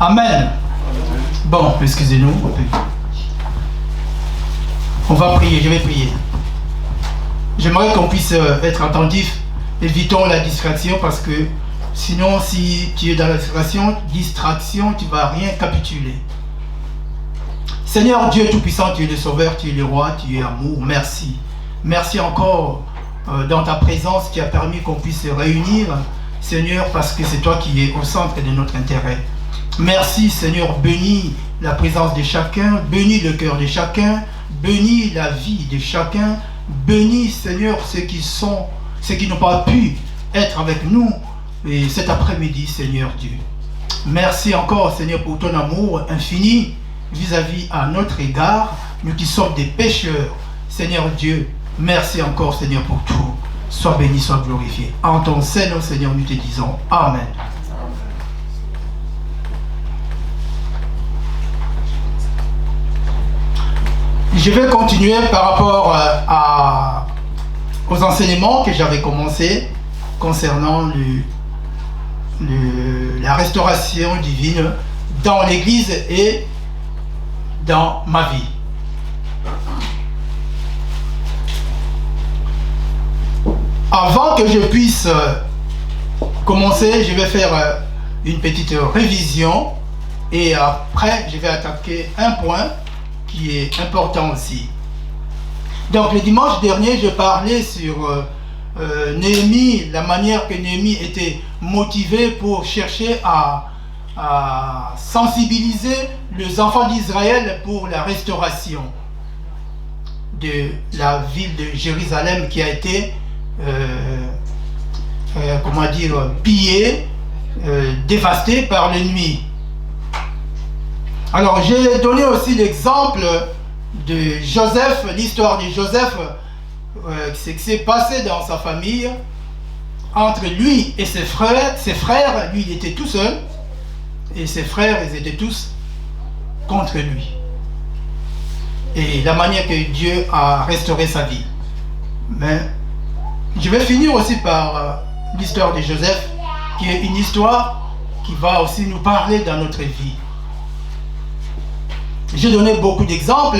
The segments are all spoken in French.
Amen. Bon, excusez-nous. On va prier, je vais prier. J'aimerais qu'on puisse être attentif. Évitons la distraction parce que sinon, si tu es dans la distraction, tu ne vas rien capituler. Seigneur Dieu Tout-Puissant, tu es le Sauveur, tu es le Roi, tu es amour. Merci. Merci encore dans ta présence qui a permis qu'on puisse se réunir, Seigneur, parce que c'est toi qui es au centre de notre intérêt. Merci, Seigneur, bénis la présence de chacun, bénis le cœur de chacun, bénis la vie de chacun, bénis, Seigneur, ceux qui n'ont pas pu être avec nous et cet après-midi, Seigneur Dieu. Merci encore, Seigneur, pour ton amour infini vis-à-vis à notre égard, nous qui sommes des pécheurs. Seigneur Dieu, merci encore, Seigneur, pour tout. Sois béni, sois glorifié. En ton Seigneur, Seigneur, nous te disons Amen. Je vais continuer par rapport aux enseignements que j'avais commencé concernant la restauration divine dans l'Église et dans ma vie. Avant que je puisse commencer, je vais faire une petite révision et après je vais attaquer un point qui est important aussi. Donc le dimanche dernier, je parlais sur Néhémie, la manière que Néhémie était motivé pour chercher à sensibiliser les enfants d'Israël pour la restauration de la ville de Jérusalem qui a été pillée, dévastée par l'ennemi. Alors j'ai donné aussi l'exemple de Joseph, l'histoire de Joseph, ce qui s'est passé dans sa famille entre lui et ses frères. Lui il était tout seul et ses frères ils étaient tous contre lui, et la manière que Dieu a restauré sa vie. Mais je vais finir aussi par l'histoire de Joseph, qui est une histoire qui va aussi nous parler dans notre vie. J'ai donné beaucoup d'exemples.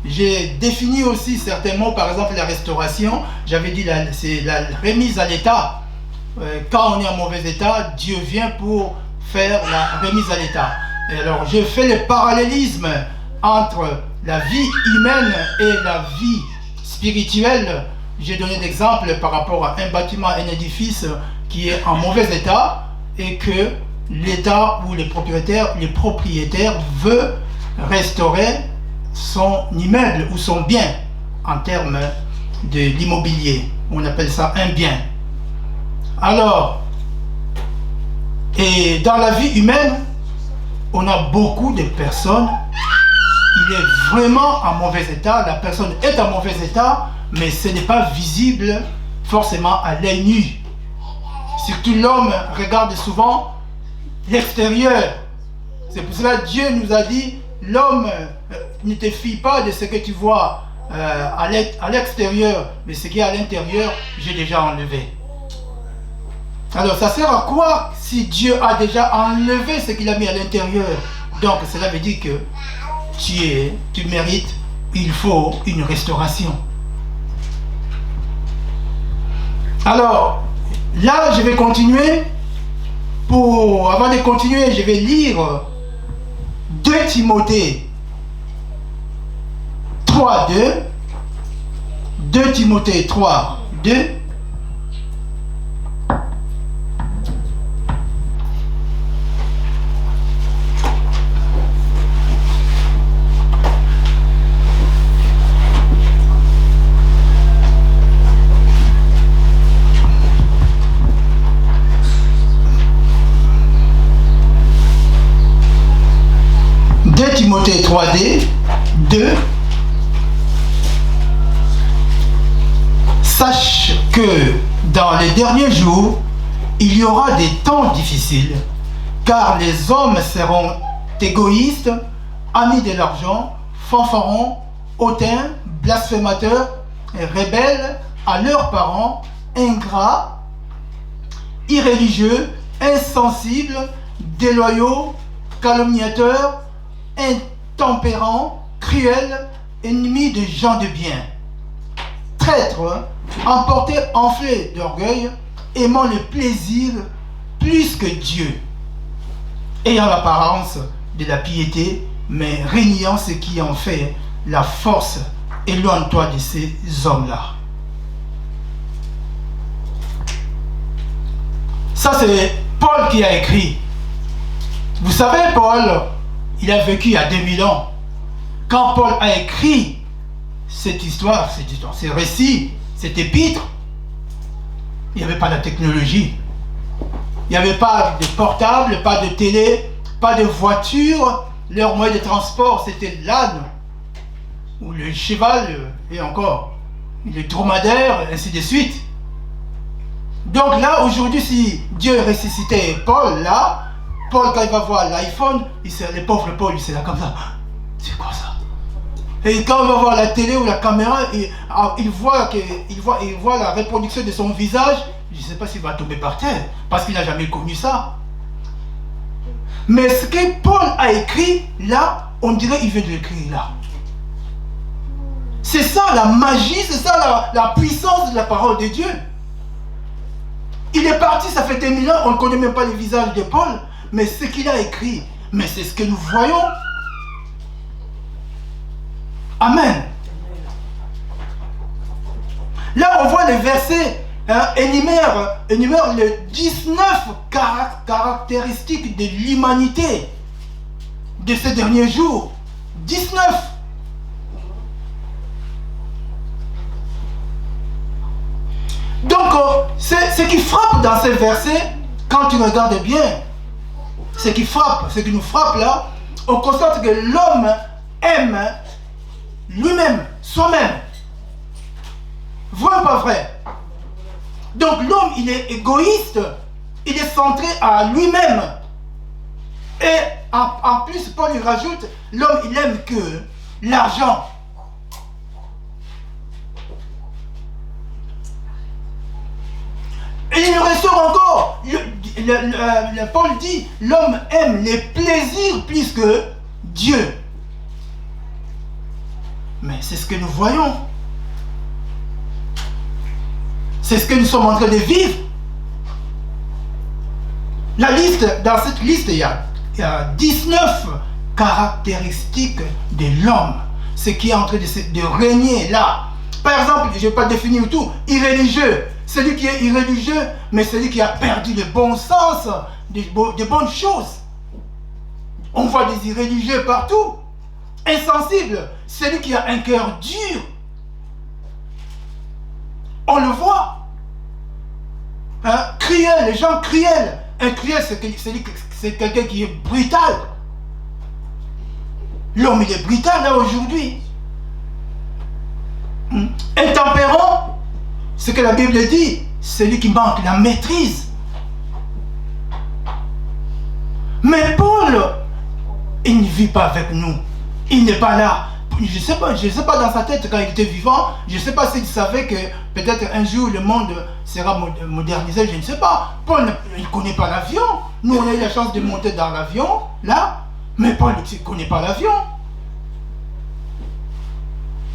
J'ai défini aussi certainement, par exemple, la restauration. J'avais dit c'est la remise à l'état. Quand on est en mauvais état, Dieu vient pour faire la remise à l'état. Et alors, je fais le parallélisme entre la vie humaine et la vie spirituelle. J'ai donné l'exemple par rapport à un bâtiment, un édifice qui est en mauvais état et que l'État ou les propriétaires veulent restaurer son immeuble ou son bien en termes de l'immobilier. On appelle ça un bien. Alors, et dans la vie humaine, on a beaucoup de personnes, il est vraiment en mauvais état, la personne est en mauvais état, mais ce n'est pas visible forcément à l'œil nu. Surtout l'homme regarde souvent l'extérieur. C'est pour cela que Dieu nous a dit, l'homme, ne te fie pas de ce que tu vois à l'extérieur, mais ce qui est à l'intérieur, j'ai déjà enlevé. Alors ça sert à quoi si Dieu a déjà enlevé ce qu'il a mis à l'intérieur? Donc cela veut dire que tu mérites, il faut une restauration. Alors là je vais continuer. Avant de continuer, je vais lire 2 Timothée 3:2. 2 Timothée 3:2. Timothée 3:2. Sache que dans les derniers jours, il y aura des temps difficiles, car les hommes seront égoïstes, amis de l'argent, fanfarons, hautains, blasphémateurs, rebelles à leurs parents, ingrats, irréligieux, insensibles, déloyaux, calomniateur, intempérant, cruel, ennemi de gens de bien, traître, emporté, enflé d'orgueil, aimant le plaisir plus que Dieu, ayant l'apparence de la piété, mais régnant ce qui en fait la force. Éloigne-toi de ces hommes-là. Ça, c'est Paul qui a écrit. Vous savez, Paul, il a vécu il y a 2000 ans. Quand Paul a écrit cette histoire, ces récits, cet épître, il n'y avait pas de technologie. Il n'y avait pas de portable, pas de télé, pas de voiture. Leur moyen de transport, c'était l'âne, ou le cheval, et encore, le dromadaire, ainsi de suite. Donc là, aujourd'hui, si Dieu ressuscitait Paul, là, Paul, quand il va voir l'iPhone, le pauvre Paul, il s'est là comme ça. C'est quoi ça? Et quand il va voir la télé ou la caméra, il voit la reproduction de son visage. Je ne sais pas s'il va tomber par terre, parce qu'il n'a jamais connu ça. Mais ce que Paul a écrit, là, on dirait qu'il vient de l'écrire là. C'est ça la magie, c'est ça la puissance de la parole de Dieu. Il est parti, ça fait 2000 ans, on ne connaît même pas le visage de Paul, mais ce qu'il a écrit, mais c'est ce que nous voyons. Amen. Là, on voit les versets, énumèrent les 19 caractéristiques de l'humanité de ces derniers jours. 19. Donc, ce qui frappe dans ces versets, quand tu regardes bien, ce qui nous frappe là, on constate que l'homme aime lui-même, soi-même. Vrai ou pas vrai? Donc l'homme, il est égoïste, il est centré à lui-même. Et en plus, Paul il rajoute, l'homme, il aime que l'argent. Et il ressort encore, Paul dit, l'homme aime les plaisirs plus que Dieu. Mais c'est ce que nous voyons. C'est ce que nous sommes en train de vivre. Dans cette liste, il y a 19 caractéristiques de l'homme. Ce qui est en train de régner là. Par exemple, je ne vais pas définir tout, irréligieux. Celui qui est irréligieux, mais celui qui a perdu le bon sens des bonnes choses. On voit des irréligieux partout. Insensible, celui qui a un cœur dur. On le voit. Cruel, les gens cruels. Un cruel, c'est quelqu'un qui est brutal. L'homme, il est brutal là aujourd'hui. Intempérant, ce que la Bible dit, celui qui manque la maîtrise. Mais Paul, il ne vit pas avec nous. Il n'est pas là. Je ne sais pas dans sa tête quand il était vivant, je ne sais pas s'il savait que peut-être un jour le monde sera modernisé, je ne sais pas. Paul, il ne connaît pas l'avion. Nous, on a eu la chance de monter dans l'avion, là, mais Paul ne connaît pas l'avion.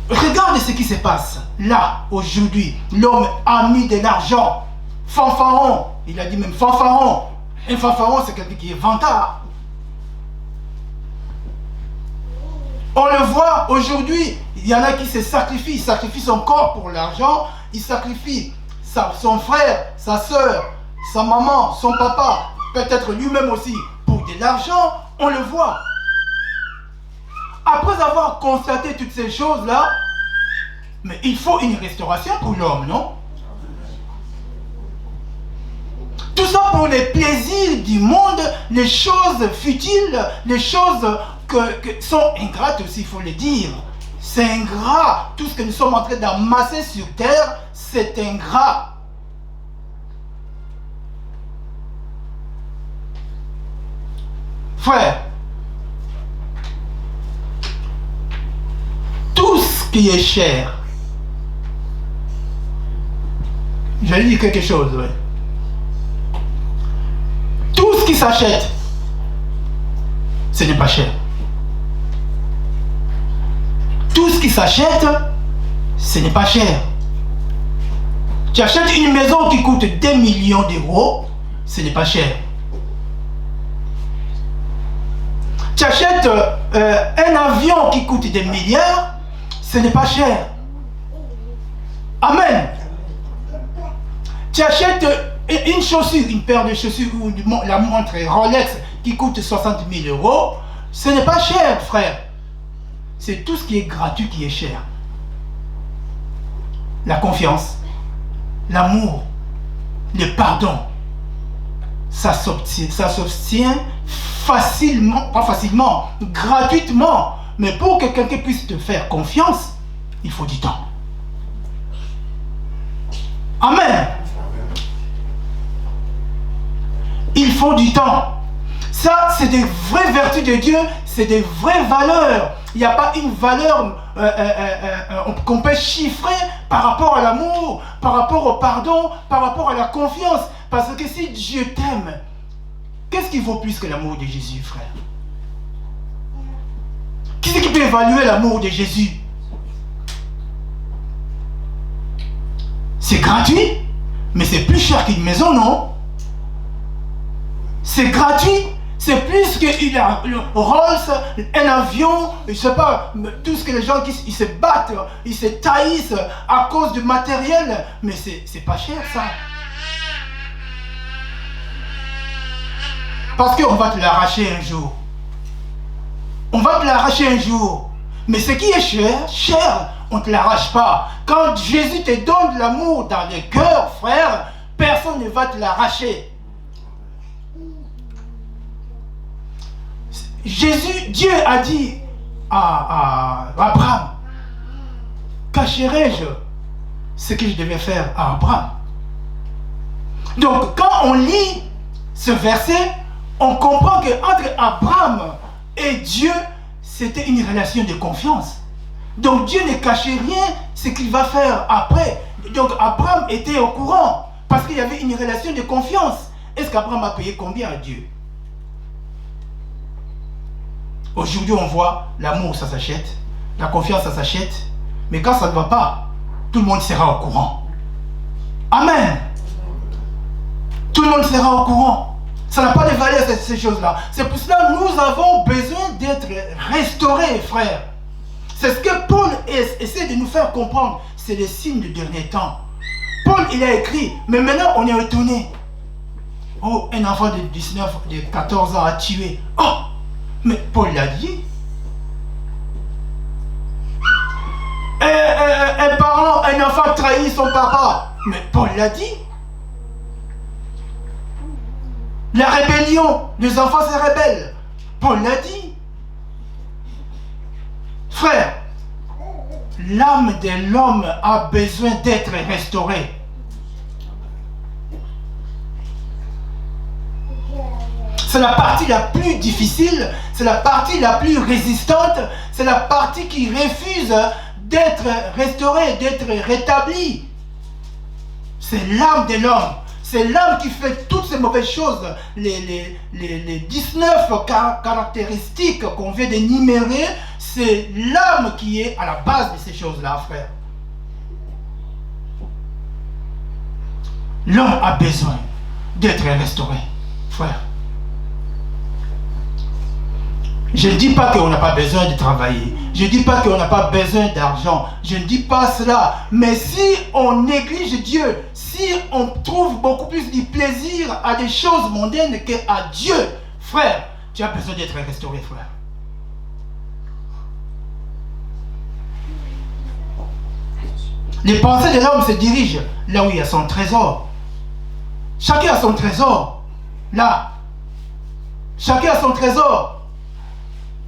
Regarde ce qui se passe là, aujourd'hui. L'homme a mis de l'argent. Fanfaron, il a dit même fanfaron. Un fanfaron, c'est quelqu'un qui est vantard. On le voit aujourd'hui, il y en a qui se sacrifient, il sacrifie son corps pour l'argent, il sacrifie son frère, sa soeur, sa maman, son papa, peut-être lui-même aussi, pour de l'argent, on le voit. Après avoir constaté toutes ces choses-là, mais il faut une restauration pour l'homme, non? Tout ça pour les plaisirs du monde, les choses futiles, les choses que sont ingrates aussi, il faut le dire. C'est ingrat. Tout ce que nous sommes en train d'amasser sur terre, c'est ingrat. Frère, tout ce qui est cher, je vais dire quelque chose, oui. Tout ce qui s'achète, ce n'est pas cher. Tout ce qui s'achète, ce n'est pas cher. Tu achètes une maison qui coûte 2 millions d'euros, ce n'est pas cher. Tu achètes un avion qui coûte des milliards, ce n'est pas cher. Amen. Tu achètes une chaussure, une paire de chaussures ou la montre Rolex qui coûte 60 000 euros, ce n'est pas cher, frère. C'est tout ce qui est gratuit qui est cher. La confiance, l'amour, le pardon, ça s'obtient facilement, pas facilement, gratuitement. Mais pour que quelqu'un puisse te faire confiance, il faut du temps. Amen. Il faut du temps. Ça, c'est des vraies vertus de Dieu, c'est des vraies valeurs. Il n'y a pas une valeur qu'on peut chiffrer par rapport à l'amour, par rapport au pardon, par rapport à la confiance. Parce que si Dieu t'aime, qu'est-ce qui vaut plus que l'amour de Jésus, frère? Qui c'est qui peut évaluer l'amour de Jésus? C'est gratuit, mais c'est plus cher qu'une maison, non? C'est gratuit, c'est plus qu'une Rolls, un avion, je ne sais pas, tout ce que les gens ils se battent, ils se taillissent à cause du matériel, mais c'est pas cher ça. Parce qu'on va te l'arracher un jour. On va te l'arracher un jour. Mais ce qui est cher, on ne te l'arrache pas. Quand Jésus te donne de l'amour dans le cœur, frère, personne ne va te l'arracher. Dieu a dit à Abraham, cacherai-je ce que je devais faire à Abraham? Donc quand on lit ce verset, on comprend qu'entre Abraham et Dieu, c'était une relation de confiance. Donc Dieu ne cachait rien ce qu'il va faire après. Donc Abraham était au courant parce qu'il y avait une relation de confiance. Est-ce qu'Abraham a payé combien à Dieu? Aujourd'hui, on voit l'amour, ça s'achète. La confiance, ça s'achète. Mais quand ça ne va pas, tout le monde sera au courant. Amen. Tout le monde sera au courant. Ça n'a pas de valeur, ces choses-là. C'est pour cela que nous avons besoin d'être restaurés, frères. C'est ce que Paul essaie de nous faire comprendre. C'est le signe du dernier temps. Paul, il a écrit, mais maintenant, on est étonné. Oh, un enfant de 19, de 14 ans a tué. Oh! Mais Paul l'a dit. Un parent, un enfant trahit son papa. Mais Paul l'a dit. La rébellion, les enfants se rebellent. Paul l'a dit. Frère, l'âme de l'homme a besoin d'être restaurée. C'est la partie la plus difficile, c'est la partie la plus résistante, c'est la partie qui refuse d'être restaurée, d'être rétablie. C'est l'âme de l'homme. C'est l'âme qui fait toutes ces mauvaises choses, les 19 caractéristiques qu'on vient d'énumérer, c'est l'âme qui est à la base de ces choses-là, frère. L'homme a besoin d'être restauré, frère. Je ne dis pas qu'on n'a pas besoin de travailler. Je ne dis pas qu'on n'a pas besoin d'argent. Je ne dis pas cela. Mais si on néglige Dieu, si on trouve beaucoup plus de plaisir à des choses mondaines qu'à Dieu, frère, tu as besoin d'être restauré, frère. Les pensées de l'homme se dirigent là où il y a son trésor. Chacun a son trésor. Là. Chacun a son trésor.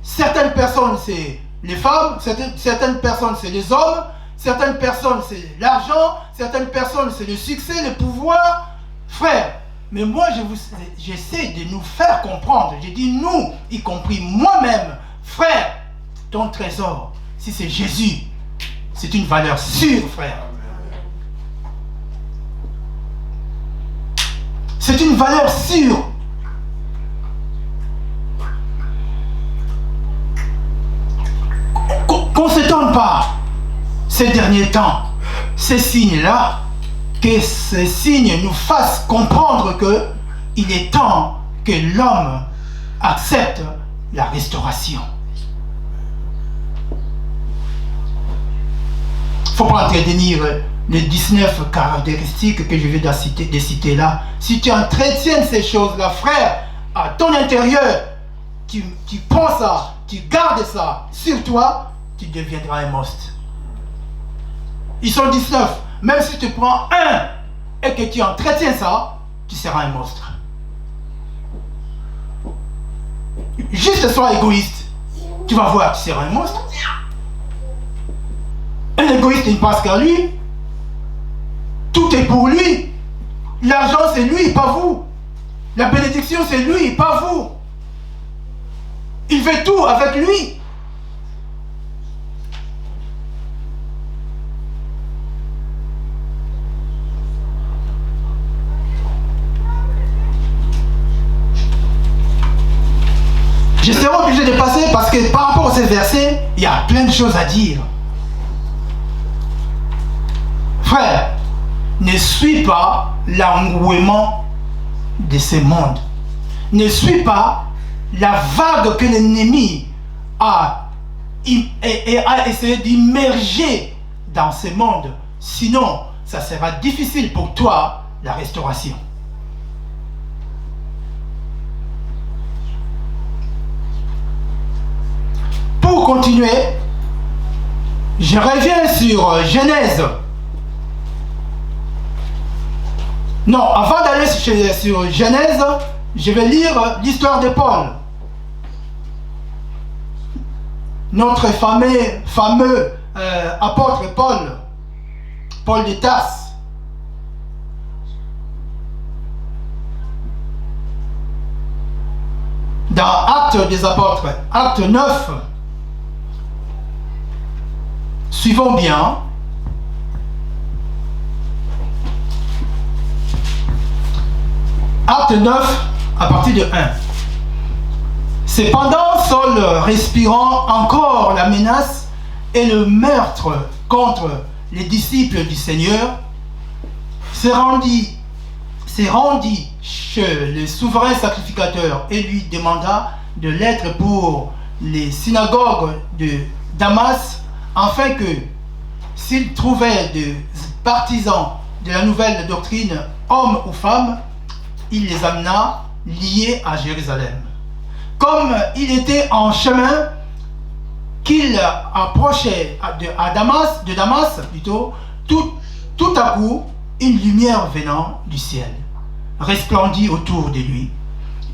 Certaines personnes, c'est les femmes, certaines personnes, c'est les hommes, certaines personnes, c'est l'argent, certaines personnes, c'est le succès, le pouvoir. Frère, mais moi, j'essaie de nous faire comprendre. J'ai dit nous, y compris moi-même. Frère, ton trésor, si c'est Jésus, c'est une valeur sûre, frère. C'est une valeur sûre. ces derniers temps, ces signes-là, que ces signes nous fassent comprendre que il est temps que l'homme accepte la restauration. Il ne faut pas entretenir les 19 caractéristiques que je vais de citer là. Si tu entretiens ces choses-là, frère, à ton intérieur, tu penses ça, tu gardes ça sur toi, tu deviendras un monstre. Ils sont 19. Même si tu prends un et que tu entretiens ça, tu seras un monstre. Juste sois égoïste. Tu vas voir, tu seras un monstre. Un égoïste, il ne pense qu'à lui. Tout est pour lui. L'argent, c'est lui, pas vous. La bénédiction, c'est lui, pas vous. Il fait tout avec lui. Je serai obligé de passer parce que par rapport à ces versets, il y a plein de choses à dire. Frère, ne suis pas l'engouement de ce monde. Ne suis pas la vague que l'ennemi a essayé d'immerger dans ce monde. Sinon, ça sera difficile pour toi, la restauration. Pour continuer, je reviens sur Genèse. Non, avant d'aller sur Genèse, je vais lire l'histoire de Paul. Notre fameux apôtre Paul de Tarse. Dans Actes des Apôtres, Acte 9, suivons bien. Acte 9, à partir de 1. Cependant, Saul, respirant encore la menace et le meurtre contre les disciples du Seigneur, se rendit chez le souverain sacrificateur et lui demanda de l'être pour les synagogues de Damas, afin que, s'il trouvait des partisans de la nouvelle doctrine, hommes ou femmes, il les amena liés à Jérusalem. Comme il était en chemin, qu'il approchait de Damas, tout à coup, une lumière venant du ciel resplendit autour de lui.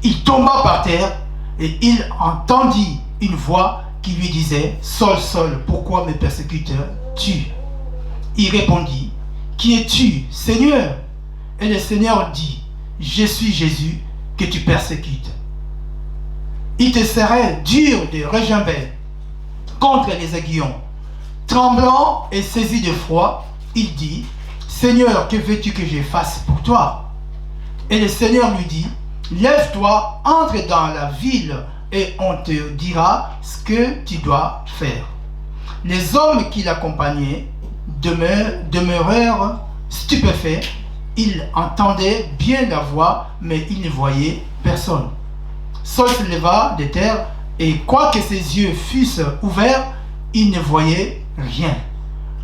Il tomba par terre et il entendit une voix qui lui disait: Saul, Saul, pourquoi me persécutes-tu? Il répondit: Qui es-tu, Seigneur? Et le Seigneur dit: Je suis Jésus que tu persécutes. Il te serait dur de regimber contre les aiguillons. Tremblant et saisi de froid, il dit: Seigneur, que veux-tu que je fasse pour toi? Et le Seigneur lui dit: Lève-toi, entre dans la ville et on te dira ce que tu dois faire. Les hommes qui l'accompagnaient demeurèrent stupéfaits. Ils entendaient bien la voix, mais ils ne voyaient personne. Saul se leva de terre, et quoique ses yeux fussent ouverts, il ne voyait rien.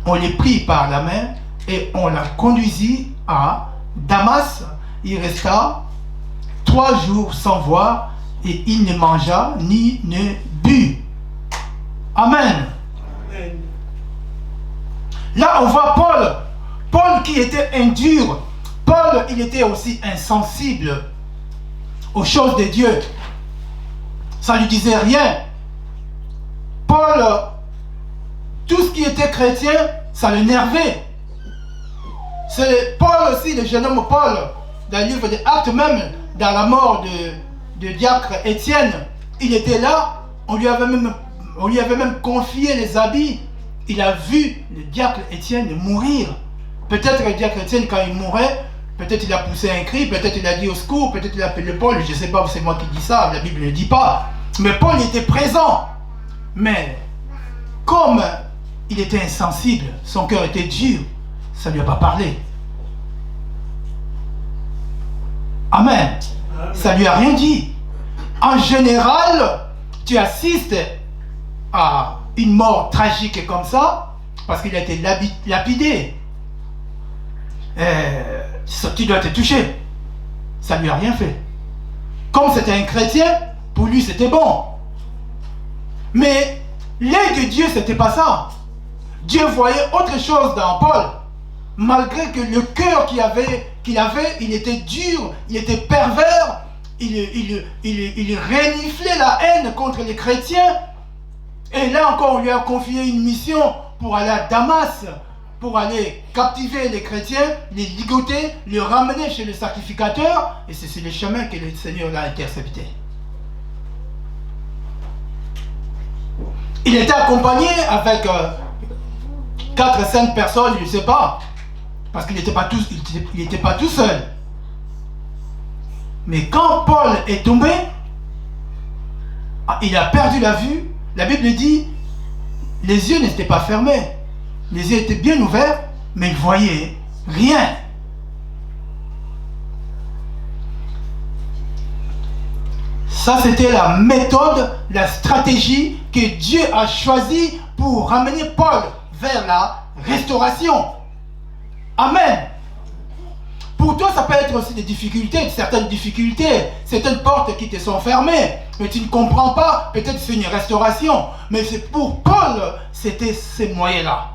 On le prit par la main, et on la conduisit à Damas. Il resta 3 jours sans voir, et il ne mangea ni ne but. Amen. Amen. Là, on voit Paul qui était indur. Paul, il était aussi insensible aux choses de Dieu. Ça ne lui disait rien. Paul, tout ce qui était chrétien, ça l'énervait. C'est Paul aussi, le jeune homme Paul, dans le livre des Actes, même dans la mort de diacre Étienne, il était là, on lui avait même confié les habits. Il a vu le diacre Étienne mourir. Peut-être le diacre Étienne, quand il mourait, peut-être il a poussé un cri, peut-être il a dit au secours, peut-être il a appelé Paul, je ne sais pas, c'est moi qui dis ça, la Bible ne le dit pas. Mais Paul était présent. Mais comme il était insensible, son cœur était dur, ça ne lui a pas parlé. Amen. Ça ne lui a rien dit. En général, tu assistes à une mort tragique comme ça, parce qu'il a été lapidé. Tu dois te toucher. Ça ne lui a rien fait. Comme c'était un chrétien, pour lui c'était bon. Mais l'œil de Dieu, c'était pas ça. Dieu voyait autre chose dans Paul. Malgré que le cœur qu'il avait, il était dur, il était pervers, il reniflait la haine contre les chrétiens. Et là encore, on lui a confié une mission pour aller à Damas, pour aller captiver les chrétiens, les ligoter, les ramener chez le sacrificateur. Et c'est le chemin que le Seigneur l'a intercepté. Il était accompagné avec 4 ou 5 personnes, je ne sais pas, parce qu'il n'était pas tout seul. Mais quand Paul est tombé, il a perdu la vue. La Bible dit, les yeux n'étaient pas fermés, les yeux étaient bien ouverts, mais il ne voyait rien. Ça, c'était la méthode, la stratégie que Dieu a choisie pour ramener Paul vers la restauration. Amen. Pour toi, ça peut être aussi des difficultés, certaines portes qui te sont fermées, mais tu ne comprends pas, peut-être c'est une restauration. Mais c'est pour Paul, c'était ces moyens-là.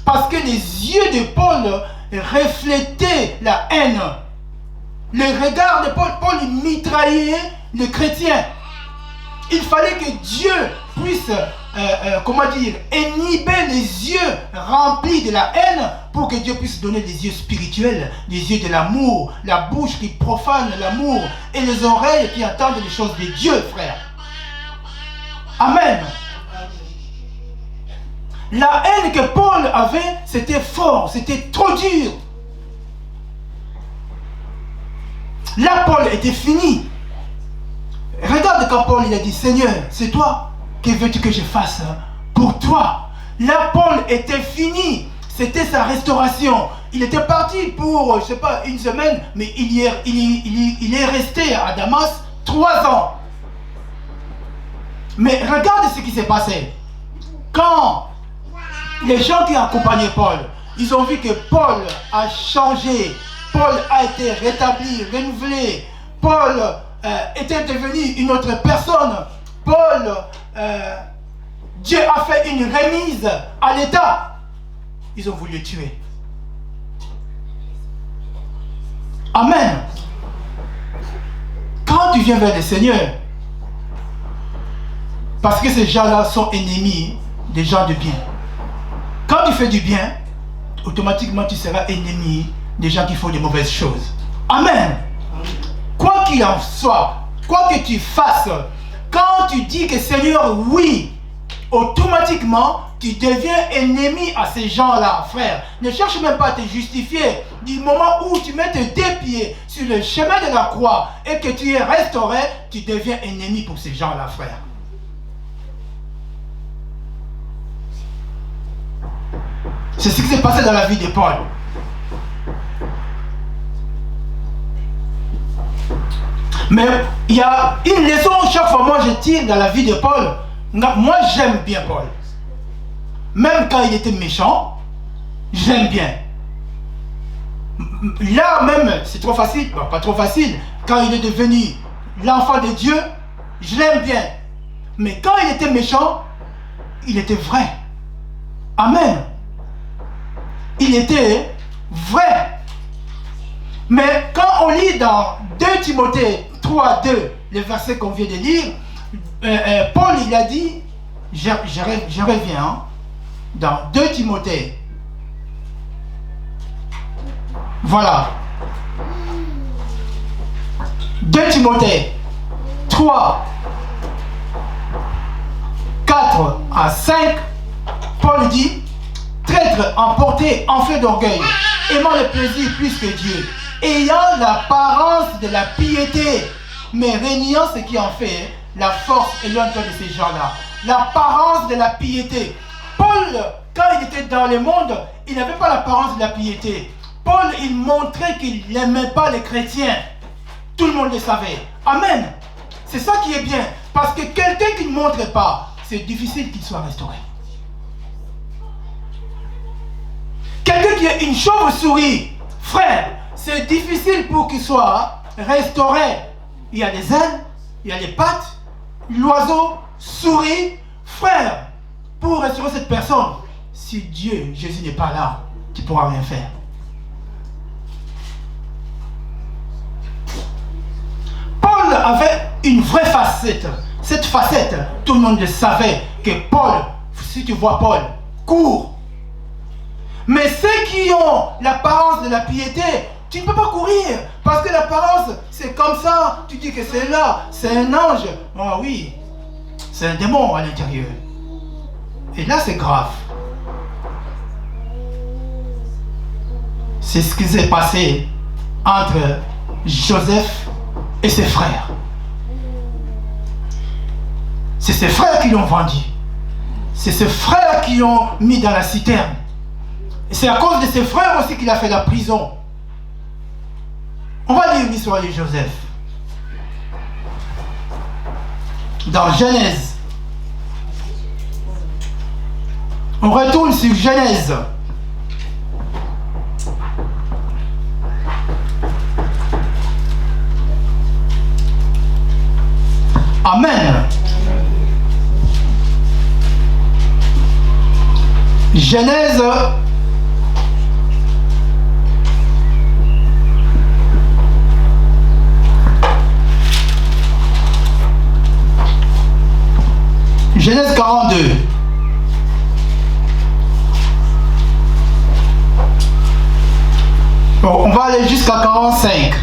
Parce que les yeux de Paul reflétaient la haine. Le regard de Paul mitraillait le chrétien. Il fallait que Dieu puisse, inhiber les yeux remplis de la haine pour que Dieu puisse donner des yeux spirituels, des yeux de l'amour, la bouche qui profane l'amour et les oreilles qui entendent les choses de Dieu, frère. Amen. La haine que Paul avait, c'était fort, c'était trop dur. Là, Paul était fini. Regarde quand Paul il a dit, Seigneur, c'est toi, que veux-tu que je fasse pour toi? Là, Paul était fini. C'était sa restauration. Il était parti pour, je sais pas, une semaine, mais il est resté à Damas 3 ans. Mais regarde ce qui s'est passé. Quand les gens qui accompagnaient Paul, ils ont vu que Paul a changé, Paul a été rétabli, renouvelé, Paul était devenu une autre personne. Paul, Dieu a fait une remise à l'État. Ils ont voulu le tuer. Amen. Quand tu viens vers le Seigneur, parce que ces gens-là sont ennemis des gens de bien. Quand tu fais du bien, automatiquement tu seras ennemi des gens qui font des mauvaises choses. Amen. Quoi qu'il en soit, quoi que tu fasses, quand tu dis que Seigneur, oui, automatiquement, tu deviens ennemi à ces gens-là, frère. Ne cherche même pas à te justifier. Du moment où tu mets tes 2 pieds sur le chemin de la croix et que tu es restauré, tu deviens ennemi pour ces gens-là, frère. C'est ce qui s'est passé dans la vie de Paul. Mais il y a une leçon chaque fois moi je tire dans la vie de Paul. Moi j'aime bien Paul. Même quand il était méchant, j'aime bien. Là même, c'est trop facile, bon, pas trop facile. Quand il est devenu l'enfant de Dieu, je l'aime bien. Mais quand il était méchant, il était vrai. Amen. Il était vrai. Mais quand on lit dans 2 Timothée 3:2, le verset qu'on vient de lire, Paul il a dit, je reviens, hein, dans 2 Timothée. Voilà. 2 Timothée 3, 4 à 5, Paul dit, traître, emporté, enflé d'orgueil, aimant le plaisir plus que Dieu, ayant l'apparence de la piété, mais régnant ce qui en fait la force et l'honneur de ces gens-là. L'apparence de la piété. Paul Paul, quand il était dans le monde, il n'avait pas l'apparence de la piété. Paul, il montrait qu'il n'aimait pas les chrétiens. Tout le monde le savait. Amen. C'est ça qui est bien. Parce que quelqu'un qui ne montre pas, c'est difficile qu'il soit restauré. Quelqu'un qui est une chauve-souris, frère, c'est difficile pour qu'il soit restauré. Il y a des ailes, il y a les pattes, l'oiseau, souris, frère. Pour restaurer cette personne, si Dieu, Jésus n'est pas là, tu ne pourras rien faire. Paul avait une vraie facette. Cette facette, tout le monde le savait que Paul, si tu vois Paul, court. Mais ceux qui ont l'apparence de la piété, tu ne peux pas courir. Parce que l'apparence, c'est comme ça. Tu dis que c'est là, c'est un ange. Ah oui, c'est un démon à l'intérieur. Et là, c'est grave. C'est ce qui s'est passé entre Joseph et ses frères. C'est ses frères qui l'ont vendu. C'est ses frères qui l'ont mis dans la citerne. Et c'est à cause de ses frères aussi qu'il a fait la prison. On va lire l'histoire de Joseph. Dans Genèse. On retourne sur Genèse. Amen. Genèse. Genèse 42. Bon, on va aller jusqu'à 45.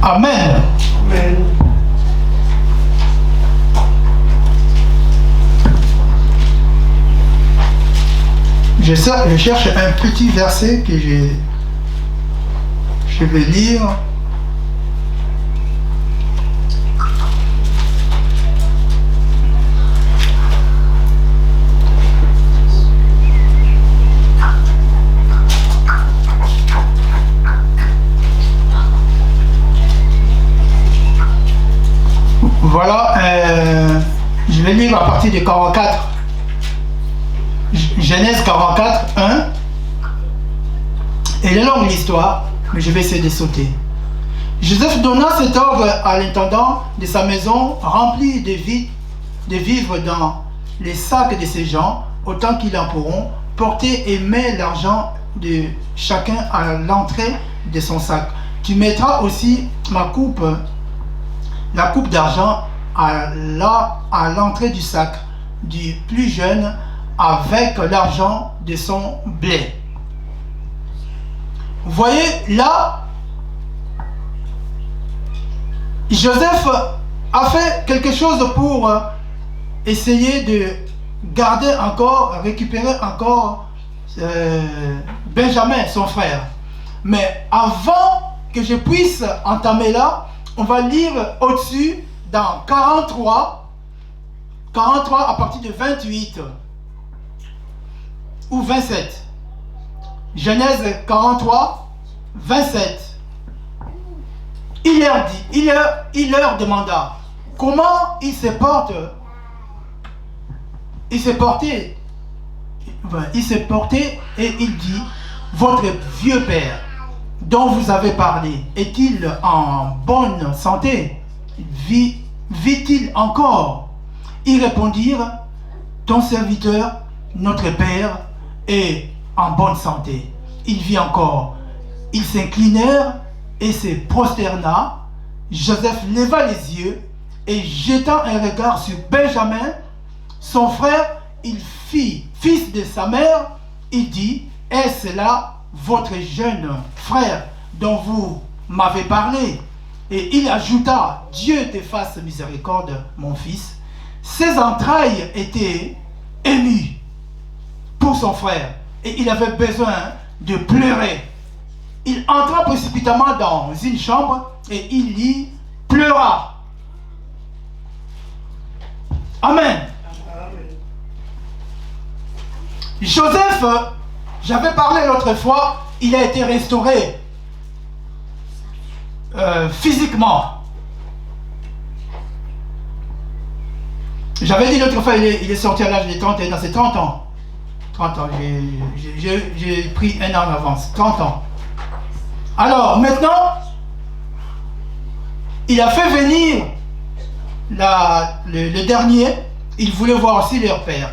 Amen. Amen. Je cherche un petit verset que je vais lire. Voilà, je vais lire à partir de 44. Genèse 44, 1. Elle est longue l'histoire, mais je vais essayer de sauter. Joseph donna cet ordre à l'intendant de sa maison, rempli de vivres dans les sacs de ses gens, autant qu'ils en pourront, porter et met l'argent de chacun à l'entrée de son sac. Tu mettras aussi la coupe d'argent à l'entrée du sac du plus jeune avec l'argent de son blé. Vous voyez là, Joseph a fait quelque chose pour essayer de garder encore, récupérer encore Benjamin, son frère. Mais avant que je puisse entamer là, on va lire au-dessus dans 43 à partir de 28 ou 27. Genèse 43, 27. Il leur demanda comment il se porte. Il s'est porté et il dit, votre vieux père dont vous avez parlé, est-il en bonne santé? Vit-il encore? Ils répondirent, ton serviteur, notre père, est en bonne santé. Il vit encore. Ils s'inclinèrent et se prosterna. Joseph leva les yeux et jetant un regard sur Benjamin, son frère, fils de sa mère, il dit, est-ce là votre jeune frère dont vous m'avez parlé? Et il ajouta, Dieu te fasse miséricorde, mon fils. Ses entrailles étaient émues pour son frère. Et il avait besoin de pleurer. Il entra précipitamment dans une chambre et il y pleura. Amen. Joseph, j'avais parlé l'autre fois, il a été restauré physiquement. J'avais dit l'autre fois, il est sorti à l'âge de 30 ans, c'est 30 ans. 30 ans, j'ai pris un an en avance, 30 ans. Alors, maintenant, il a fait venir le dernier, il voulait voir aussi leur père.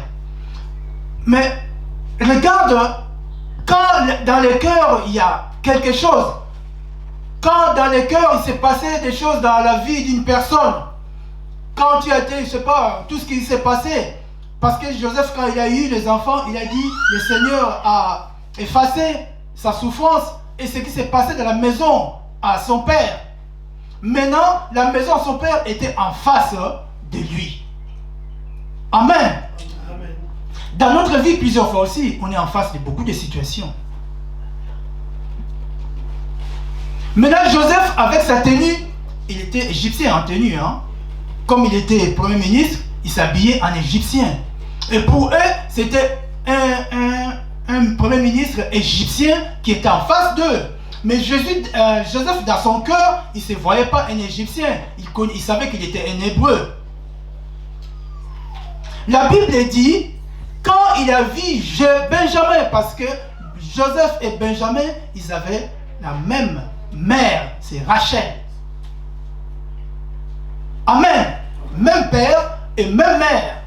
Mais regarde, quand dans le cœur il y a quelque chose, quand dans le cœur il s'est passé des choses dans la vie d'une personne, quand tu as été, je ne sais pas, tout ce qui s'est passé, parce que Joseph, quand il a eu les enfants, il a dit, le Seigneur a effacé sa souffrance et ce qui s'est passé dans la maison à son père. Maintenant, la maison à son père était en face de lui. Amen. Amen. Dans notre vie, plusieurs fois aussi, on est en face de beaucoup de situations. Maintenant, Joseph, avec sa tenue, il était égyptien en tenue, hein. Comme il était premier ministre, il s'habillait en égyptien. Et pour eux, c'était un premier ministre égyptien qui était en face d'eux. Mais Joseph, dans son cœur, il ne se voyait pas un égyptien. Il savait qu'il était un hébreu. La Bible dit, quand il a vu Benjamin, parce que Joseph et Benjamin, ils avaient la même mère, c'est Rachel. Amen. Même père et même mère.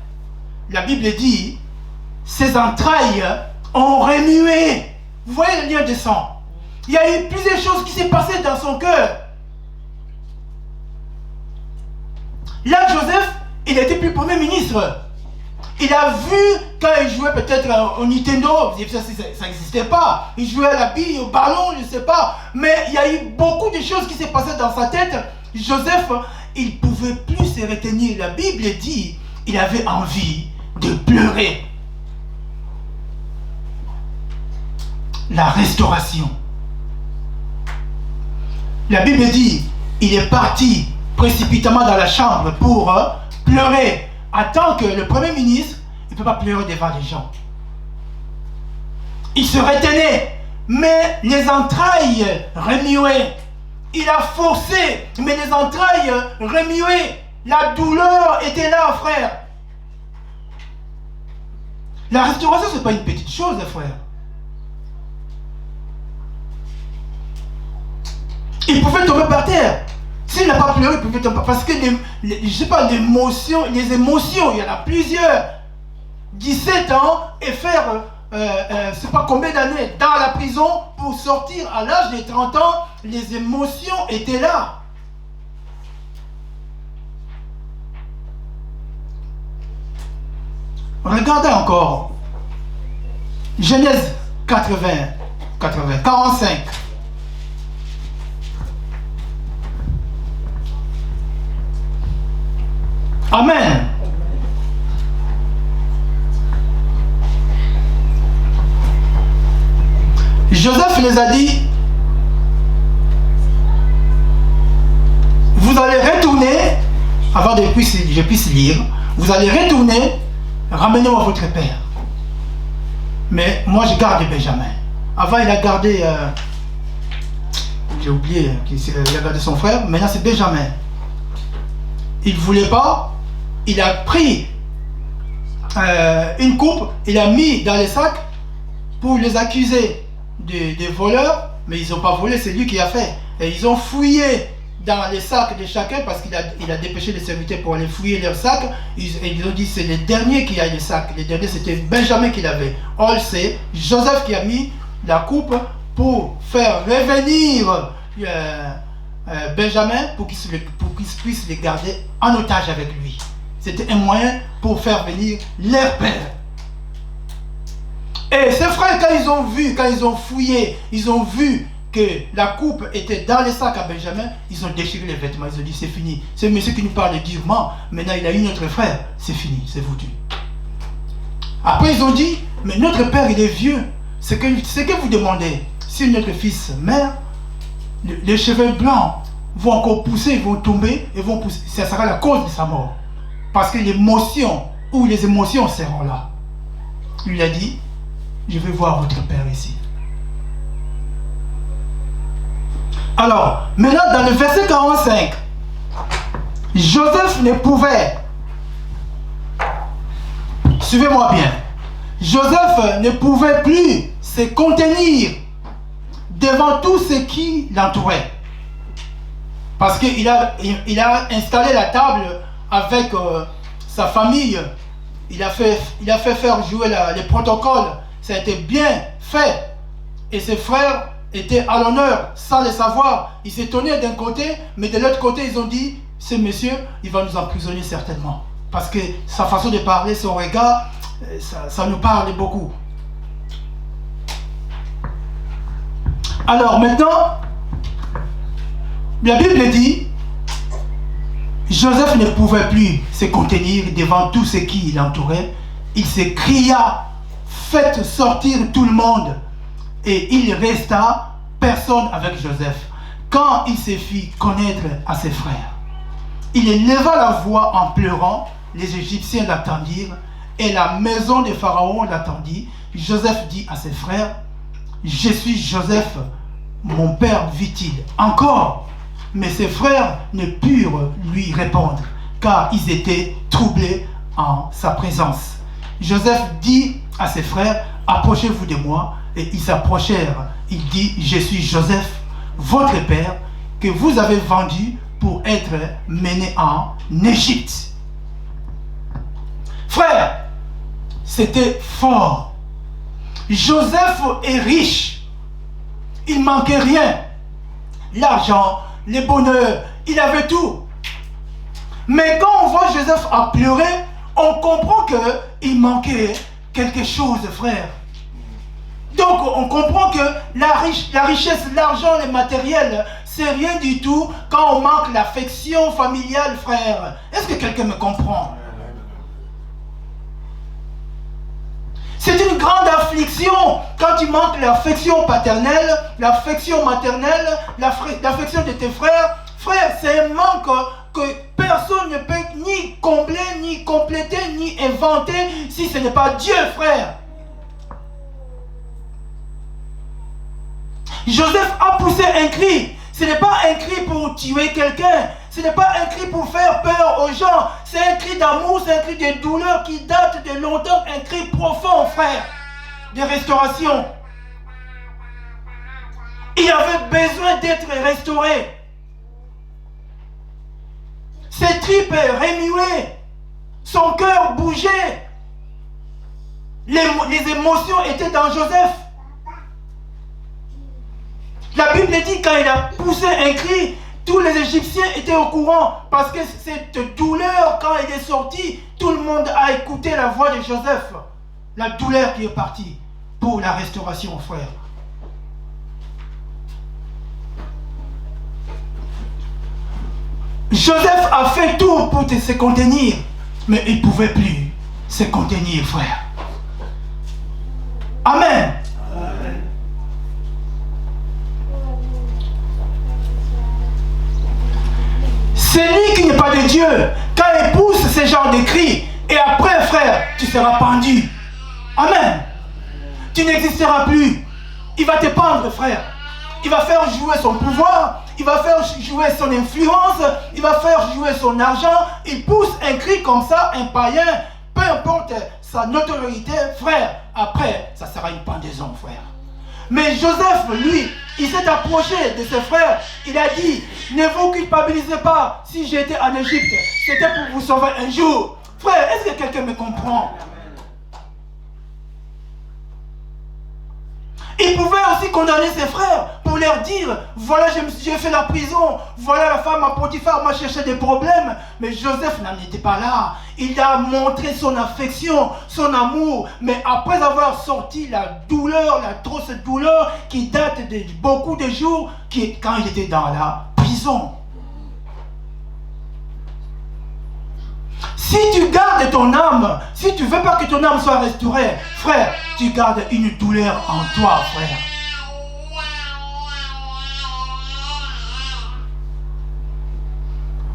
La Bible dit, ses entrailles ont remué. Vous voyez le lien de sang. Il y a eu plusieurs choses qui s'est passées dans son cœur. Là, Joseph, il n'était plus premier ministre. Il a vu, quand il jouait peut-être au Nintendo, ça n'existait pas. Il jouait à la bille, au ballon, je ne sais pas. Mais il y a eu beaucoup de choses qui s'est passées dans sa tête. Joseph, il ne pouvait plus se retenir. La Bible dit, il avait envie de pleurer. La restauration. La Bible dit, il est parti précipitamment dans la chambre pour pleurer. En tant que le premier ministre, il ne peut pas pleurer devant les gens. Il se retenait, mais les entrailles remuaient. Il a forcé, mais les entrailles remuaient. La douleur était là, frère. La restauration, ce n'est pas une petite chose, frère. Il pouvait tomber par terre. S'il n'a pas pleuré, il pouvait tomber. Parce que, je sais pas, les émotions, il y en a plusieurs. 17 ans et faire, je ne sais pas combien d'années dans la prison pour sortir à l'âge de 30 ans, les émotions étaient là. Regardez encore. Genèse 45. Amen. Joseph les a dit, vous allez retourner, avant que je puisse lire, vous allez retourner, ramenez-moi votre père. Mais moi je garde Benjamin. Avant il a gardé, j'ai oublié, il a gardé son frère, maintenant c'est Benjamin. Il ne voulait pas, il a pris une coupe, il a mis dans les sacs pour les accuser des voleurs, mais ils n'ont pas volé, c'est lui qui a fait. Et ils ont fouillé dans les sacs de chacun parce qu'il a dépêché les serviteurs pour aller fouiller leurs sacs. Ils ont dit c'est le dernier qui a les sacs. Le dernier c'était Benjamin qui l'avait. Or c'est Joseph qui a mis la coupe pour faire revenir Benjamin pour qu'il puisse les garder en otage avec lui. C'était un moyen pour faire venir leur père. Et ces frères, quand ils ont vu, quand ils ont fouillé, ils ont vu que la coupe était dans les sacs à Benjamin, ils ont déchiré les vêtements. Ils ont dit c'est fini. C'est monsieur qui nous parle durement. Maintenant il a eu notre frère. C'est fini, c'est foutu. Après ils ont dit, mais notre père il est vieux. Ce que vous demandez, si notre fils meurt, les cheveux blancs vont encore pousser, ils vont tomber et vont pousser. Ça sera la cause de sa mort. Parce que l'émotion ou les émotions seront là. Il lui a dit, je vais voir votre père ici. Alors, maintenant dans le verset 45, Joseph ne pouvait, suivez-moi bien, Joseph ne pouvait plus se contenir devant tout ce qui l'entourait. Parce qu'il a installé la table avec sa famille. Il a fait faire jouer les protocoles. Ça a été bien fait. Et ses frères étaient à l'honneur sans le savoir. Ils s'étonnaient d'un côté, mais de l'autre côté, ils ont dit, ce monsieur, il va nous emprisonner certainement. Parce que sa façon de parler, son regard, ça nous parle beaucoup. Alors maintenant, la Bible dit, Joseph ne pouvait plus se contenir devant tout ce qui l'entourait. Il s'écria, faites sortir tout le monde. Et il resta personne avec Joseph. Quand il se fit connaître à ses frères, il éleva la voix en pleurant. Les Égyptiens l'attendirent et la maison de Pharaon l'attendit. Joseph dit à ses frères, je suis Joseph, mon père, vit-il encore? Mais ses frères ne purent lui répondre, car ils étaient troublés en sa présence. Joseph dit à ses frères, approchez-vous de moi. Et ils s'approchèrent. Il dit, je suis Joseph, votre père, que vous avez vendu pour être mené en Égypte. Frère, c'était fort. Joseph est riche. Il manquait rien. L'argent, les bonheurs, il avait tout. Mais quand on voit Joseph à pleurer, on comprend qu'il manquait quelque chose, frère. Donc on comprend que la richesse, l'argent, les matériels, c'est rien du tout quand on manque l'affection familiale, frère. Est-ce que quelqu'un me comprend? C'est une grande affliction quand tu manques l'affection paternelle, l'affection maternelle, l'affection de tes frères. Frère, c'est un manque que personne ne peut ni combler, ni compléter, ni inventer si ce n'est pas Dieu, frère. Joseph a poussé un cri. Ce n'est pas un cri pour tuer quelqu'un. Ce n'est pas un cri pour faire peur aux gens. C'est un cri d'amour, c'est un cri de douleur qui date de longtemps. Un cri profond, frère, de restauration. Il avait besoin d'être restauré. Ses tripes remuaient. Son cœur bougeait. Les émotions étaient dans Joseph. La Bible dit quand il a poussé un cri, tous les Égyptiens étaient au courant. Parce que cette douleur, quand il est sorti, tout le monde a écouté la voix de Joseph. La douleur qui est partie pour la restauration, frère. Joseph a fait tout pour se contenir, mais il ne pouvait plus se contenir, frère. Amen. Amen. Celui qui n'est pas de Dieu, quand il pousse ce genre de cris, et après, frère, tu seras pendu. Amen. Tu n'existeras plus. Il va te pendre, frère. Il va faire jouer son pouvoir, il va faire jouer son influence, il va faire jouer son argent. Il pousse un cri comme ça, un païen, peu importe sa notoriété, frère. Après, ça sera une pendaison, frère. Mais Joseph, lui, il s'est approché de ses frères. Il a dit, ne vous culpabilisez pas. Si j'étais en Égypte, c'était pour vous sauver un jour. Frère, est-ce que quelqu'un me comprend? Il pouvait aussi condamner ses frères pour leur dire, voilà, j'ai fait la prison, voilà, la femme à Potiphar m'a cherché des problèmes. Mais Joseph n'en était pas là. Il a montré son affection, son amour. Mais après avoir sorti la douleur, l'atroce douleur qui date de beaucoup de jours, quand il était dans la prison. Si tu gardes ton âme, si tu ne veux pas que ton âme soit restaurée, frère, tu gardes une douleur en toi, frère.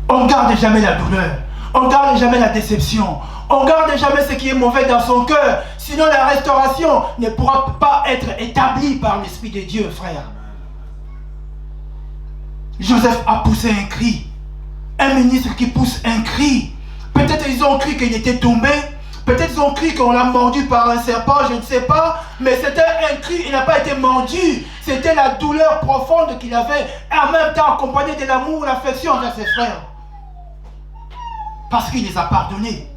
On ne garde jamais la douleur. On ne garde jamais la déception. On ne garde jamais ce qui est mauvais dans son cœur. Sinon la restauration ne pourra pas être établie par l'Esprit de Dieu, frère. Joseph a poussé un cri. Un ministre qui pousse un cri. Peut-être ils ont cru qu'il était tombé. Peut-être ils ont cru qu'on l'a mordu par un serpent, je ne sais pas. Mais c'était un cri, il n'a pas été mordu. C'était la douleur profonde qu'il avait. Et en même temps accompagné de l'amour, l'affection envers ses frères. Parce qu'il les a pardonnés.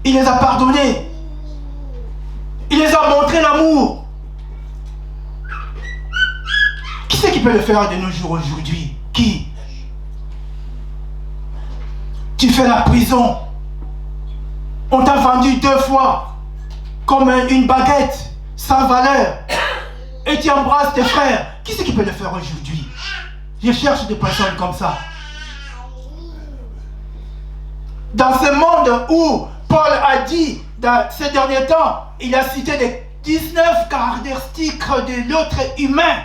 Il les a pardonnés. Il les a montré l'amour. Qui c'est qui peut le faire de nos jours aujourd'hui? Qui? Tu fais la prison. On t'a vendu 2 fois comme une baguette sans valeur. Et tu embrasses tes frères. Qui c'est qui peut le faire aujourd'hui? Je cherche des personnes comme ça. Dans ce monde où Paul a dit, dans ces derniers temps, il a cité les 19 caractéristiques de l'autre humain.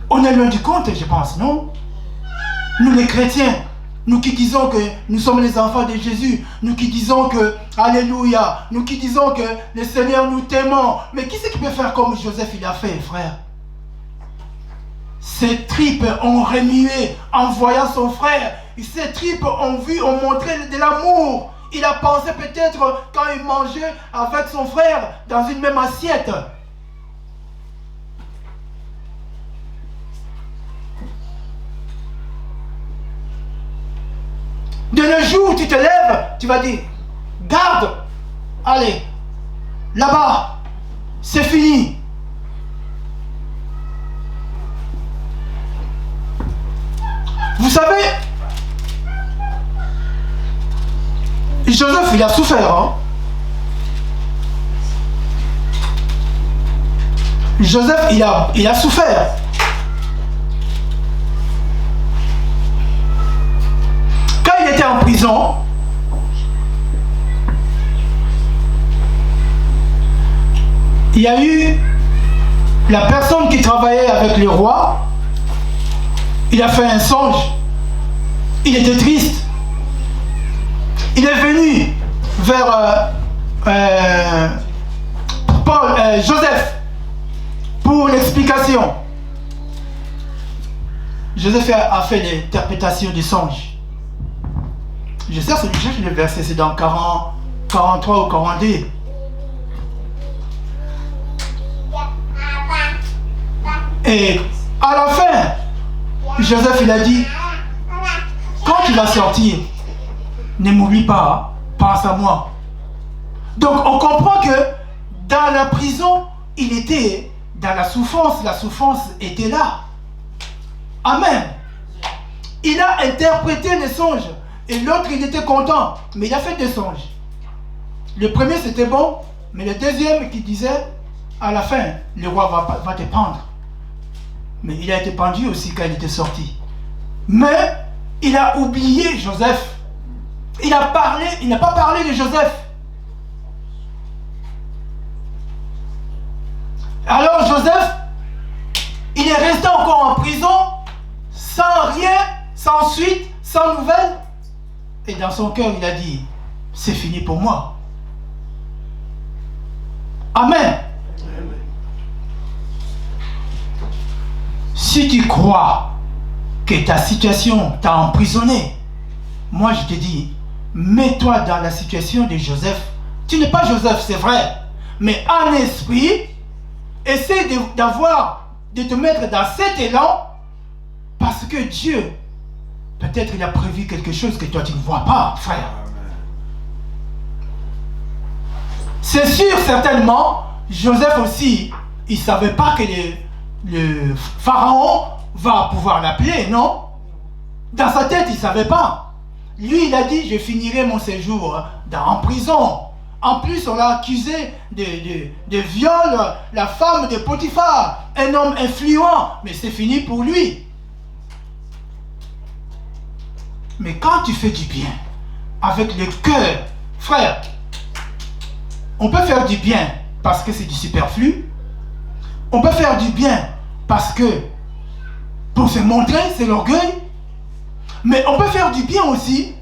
On est loin du compte, je pense, non? Nous les chrétiens, nous qui disons que nous sommes les enfants de Jésus, nous qui disons que, alléluia, nous qui disons que le Seigneur nous t'aimons. Mais qui c'est qui peut faire comme Joseph il a fait, frère? Ses tripes ont remué en voyant son frère. Ses tripes ont montré de l'amour. Il a pensé peut-être quand il mangeait avec son frère dans une même assiette. De le jour où tu te lèves, tu vas dire, garde, allez, là-bas, c'est fini. Vous savez, Joseph, il a souffert. Hein? Joseph, il a souffert. Quand il était en prison, il y a eu la personne qui travaillait avec le roi. Il a fait un songe. Il était triste. Il est venu vers Joseph pour l'explication. Joseph a fait l'interprétation du songe. Je sais, c'est le verset, c'est dans 43 ou 42. Et à la fin, Joseph il a dit, quand tu vas sortir, ne m'oublie pas, pense à moi. Donc on comprend que dans la prison, il était dans la souffrance était là. Amen. Il a interprété les songes et l'autre il était content, mais il a fait 2 songes. Le premier c'était bon, mais le deuxième qui disait, à la fin, le roi va te pendre. Mais il a été pendu aussi quand il était sorti. Mais il a oublié Joseph. Il n'a pas parlé de Joseph. Alors Joseph, il est resté encore en prison, sans rien, sans suite, sans nouvelles. Et dans son cœur, il a dit, c'est fini pour moi. Amen. Si tu crois que ta situation t'a emprisonné, moi je te dis, mets-toi dans la situation de Joseph. Tu n'es pas Joseph, c'est vrai, mais en esprit, essaie de te mettre dans cet élan, parce que Dieu, peut-être il a prévu quelque chose que toi tu ne vois pas, frère. C'est sûr, certainement, Joseph aussi, il ne savait pas que le pharaon va pouvoir l'appeler, non? Dans sa tête, il ne savait pas. Lui, il a dit, je finirai mon séjour en prison. En plus, on l'a accusé de viol, la femme de Potiphar, un homme influent, mais c'est fini pour lui. Mais quand tu fais du bien, avec le cœur, frère, on peut faire du bien parce que c'est du superflu. On peut faire du bien parce que, pour se montrer, c'est l'orgueil. Mais on peut faire du bien aussi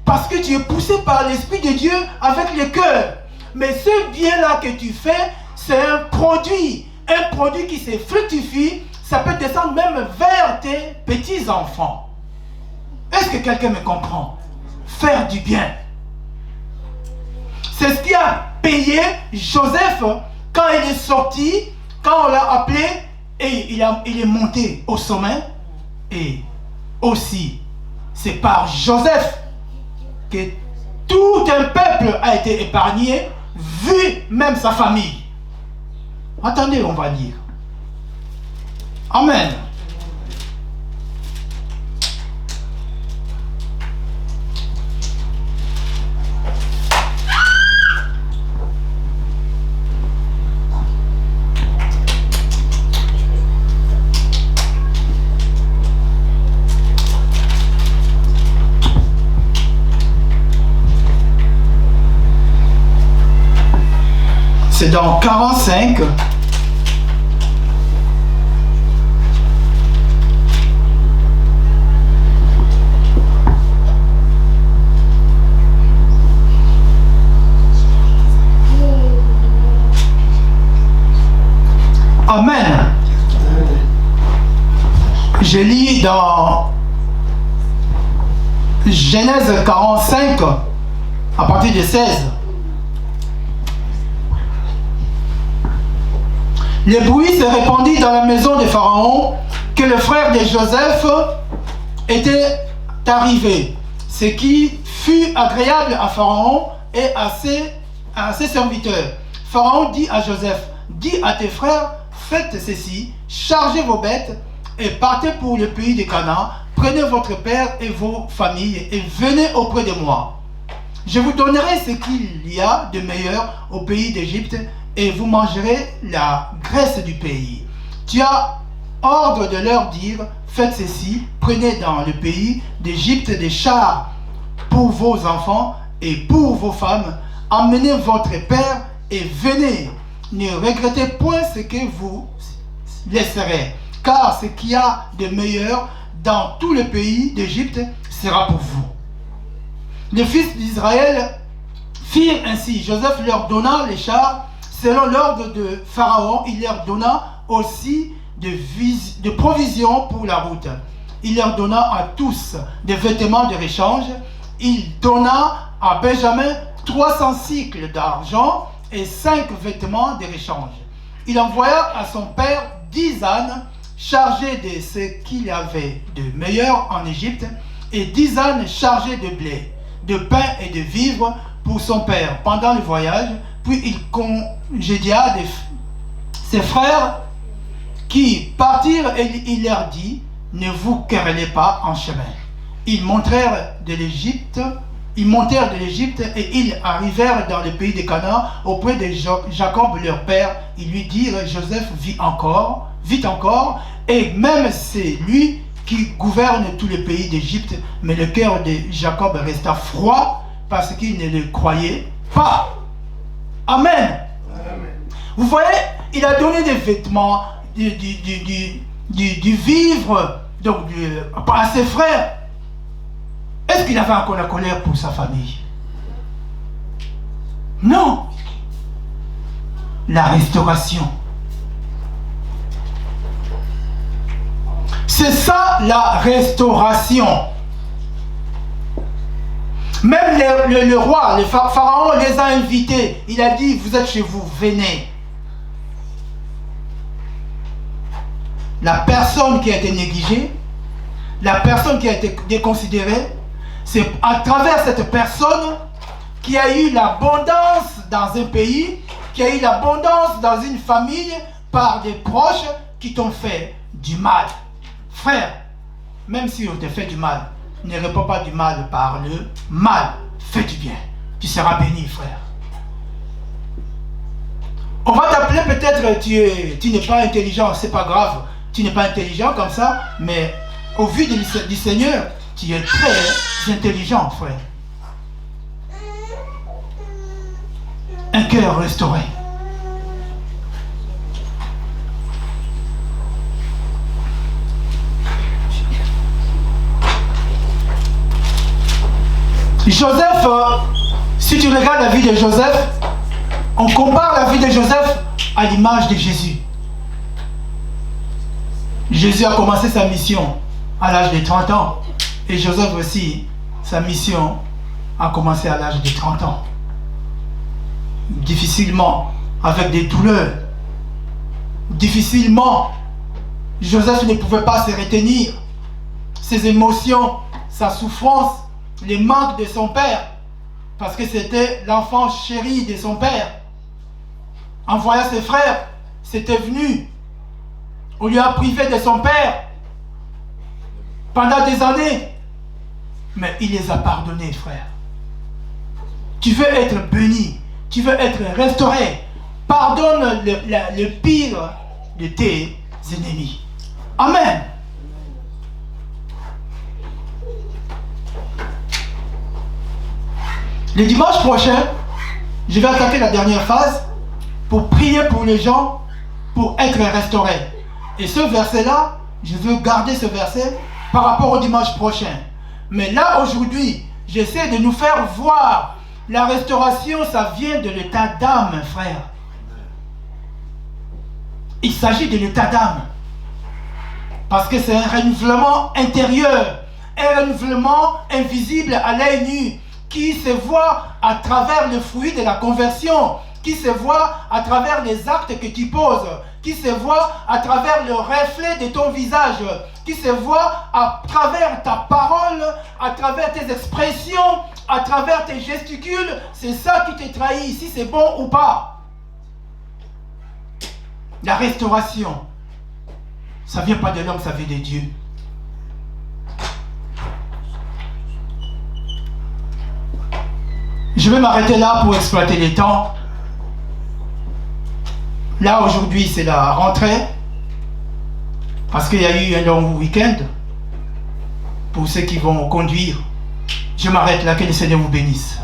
parce que tu es poussé par l'Esprit de Dieu avec le cœur. Mais ce bien-là que tu fais, c'est un produit qui se fructifie. Ça peut descendre même vers tes petits-enfants. Est-ce que quelqu'un me comprend? Faire du bien. C'est ce qui a payé Joseph quand il est sorti, quand on l'a appelé, et il est monté au sommet. Et aussi, c'est par Joseph que tout un peuple a été épargné, vu même sa famille. Attendez, on va dire. Amen. C'est dans 45. Amen. Je lis dans Genèse 45 à partir de 16. Le bruit se répandit dans la maison de Pharaon que le frère de Joseph était arrivé, ce qui fut agréable à Pharaon et à ses serviteurs. Pharaon dit à Joseph, dis à tes frères, faites ceci, chargez vos bêtes et partez pour le pays de Canaan, prenez votre père et vos familles et venez auprès de moi. Je vous donnerai ce qu'il y a de meilleur au pays d'Égypte et vous mangerez la graisse du pays. Tu as ordre de leur dire, faites ceci, prenez dans le pays d'Égypte des chars pour vos enfants et pour vos femmes, emmenez votre père et venez. Ne regrettez point ce que vous laisserez, car ce qu'il y a de meilleur dans tout le pays d'Égypte sera pour vous. Les fils d'Israël firent ainsi. Joseph leur donna les chars selon l'ordre de Pharaon. Il leur donna aussi de provisions pour la route. Il leur donna à tous des vêtements de rechange. Il donna à Benjamin 300 cycles d'argent et 5 vêtements de rechange. Il envoya à son père 10 ânes chargés de ce qu'il y avait de meilleur en Égypte et 10 ânes chargés de blé, de pain et de vivres pour son père pendant le voyage. Puis il congédia ses frères qui partirent et il leur dit, ne vous querellez pas en chemin. Ils montèrent de l'Égypte et ils arrivèrent dans le pays de Canaan auprès de Jacob leur père. Ils lui dirent, Joseph vit encore, et même c'est lui qui gouverne tout le pays d'Égypte. Mais le cœur de Jacob resta froid parce qu'il ne le croyait pas. Amen. Amen. Vous voyez, il a donné des vêtements, du vivre donc, à ses frères. Est-ce qu'il avait encore la colère pour sa famille? Non. La restauration. C'est ça la restauration. Même le roi, le pharaon les a invités. Il a dit, vous êtes chez vous, venez. La personne qui a été négligée, la personne qui a été déconsidérée, c'est à travers cette personne qui a eu l'abondance dans un pays, qui a eu l'abondance dans une famille par des proches qui t'ont fait du mal. Frère, même si on te fait du mal, ne réponds pas du mal par le mal. Fais du bien. Tu seras béni, frère. On va t'appeler peut-être, tu n'es pas intelligent, c'est pas grave. Tu n'es pas intelligent comme ça, mais au vu du Seigneur, tu es très intelligent, frère. Un cœur restauré. Joseph, si tu regardes la vie de Joseph, on compare la vie de Joseph à l'image de Jésus. Jésus a commencé sa mission à l'âge de 30 ans. Et Joseph aussi, sa mission a commencé à l'âge de 30 ans. Difficilement, avec des douleurs. Difficilement, Joseph ne pouvait pas se retenir. Ses émotions, sa souffrance, les manques de son père. Parce que c'était l'enfant chéri de son père. En voyant ses frères, c'était venu. On lui a privé de son père pendant des années. Mais il les a pardonnés, frère. Tu veux être béni. Tu veux être restauré. Pardonne le pire de tes ennemis. Amen. Le dimanche prochain, je vais attaquer la dernière phase pour prier pour les gens, pour être restaurés. Et ce verset-là, je veux garder ce verset par rapport au dimanche prochain. Mais là, aujourd'hui, j'essaie de nous faire voir la restauration, ça vient de l'état d'âme, frère. Il s'agit de l'état d'âme. Parce que c'est un renouvellement intérieur, un renouvellement invisible à l'œil nu, qui se voit à travers le fruit de la conversion, qui se voit à travers les actes que tu poses, qui se voit à travers le reflet de ton visage, qui se voit à travers ta parole, à travers tes expressions, à travers tes gesticules. C'est ça qui te trahit, si c'est bon ou pas. La restauration, ça ne vient pas de l'homme, ça vient de Dieu. Je vais m'arrêter là pour exploiter les temps. Là, aujourd'hui, c'est la rentrée. Parce qu'il y a eu un long week-end. Pour ceux qui vont conduire. Je m'arrête là, que le Seigneur vous bénisse.